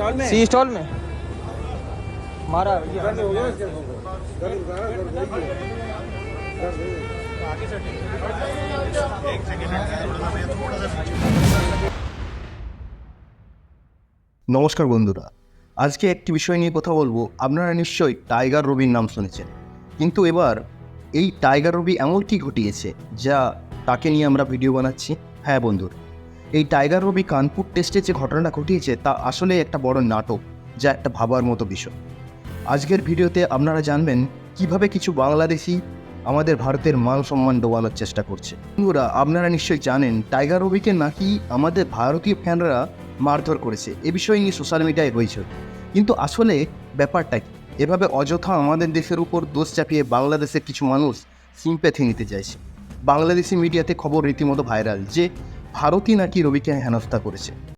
सी stall में मारा নমস্কার বন্ধুরা, আজকে একটি বিষয় নিয়ে কথা বলবো। আপনারা নিশ্চয়ই টাইগার রবির নাম শুনেছেন, কিন্তু এবার এই টাইগার রবি এমন কি ঘটিয়েছে যা তাকে নিয়ে আমরা ভিডিও বানাচ্ছি। হ্যাঁ বন্ধুরা, এই টাইগার রবি কানপুর টেস্টে যে ঘটনাটা ঘটিয়েছে তা আসলে একটা বড় নাটক, যা একটা ভাবার মতো বিষয়। আজকের ভিডিওতে আপনারা জানবেন কিভাবে কিছু বাংলাদেশি আমাদের ভারতের মান সম্মান ডোবানোর চেষ্টা করছে। বন্ধুরা, আপনারা নিশ্চয়ই জানেন টাইগার রবিকে নাকি আমাদের ভারতীয় ফ্যানরা মারধর করেছে। এ বিষয় নিয়ে সোশ্যাল মিডিয়ায় হয়েছে, কিন্তু আসলে ব্যাপারটা কি? এভাবে অযথা আমাদের দেশের উপর দোষ চাপিয়ে বাংলাদেশের কিছু মানুষ সিম্প্যাথি নিতে চাইছে। বাংলাদেশি মিডিয়াতে খবর রীতিমতো ভাইরাল যে ভারতই নাকি রবিকে হেনস্থা করেছে।